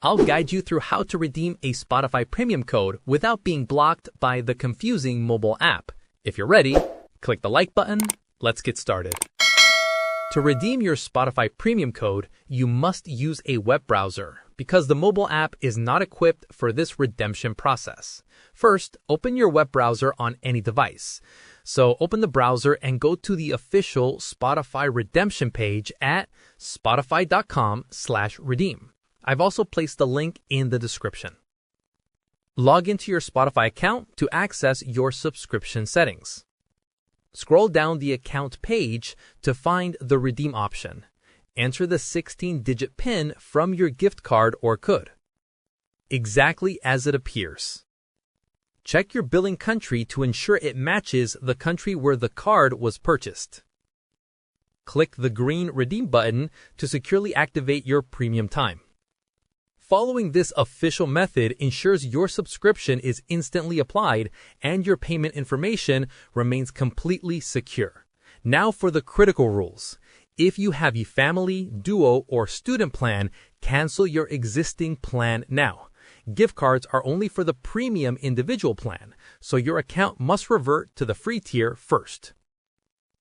I'll guide you through how to redeem a Spotify premium code without being blocked by the confusing mobile app. If you're ready, click the like button. Let's get started. To redeem your Spotify premium code, you must use a web browser because the mobile app is not equipped for this redemption process. First, open your web browser on any device. So open the browser and go to the official Spotify redemption page at spotify.com/redeem. I've also placed the link in the description. Log into your Spotify account to access your subscription settings. Scroll down the account page to find the redeem option. Enter the 16-digit PIN from your gift card or code, exactly as it appears. Check your billing country to ensure it matches the country where the card was purchased. Click the green redeem button to securely activate your premium time. Following this official method ensures your subscription is instantly applied and your payment information remains completely secure. Now for the critical rules. If you have a family, duo, or student plan, cancel your existing plan now. Gift cards are only for the premium individual plan, so your account must revert to the free tier first.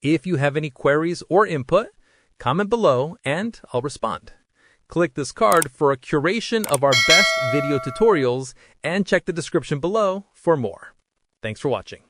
If you have any queries or input, comment below and I'll respond. Click this card for a curation of our best video tutorials and check the description below for more. Thanks for watching.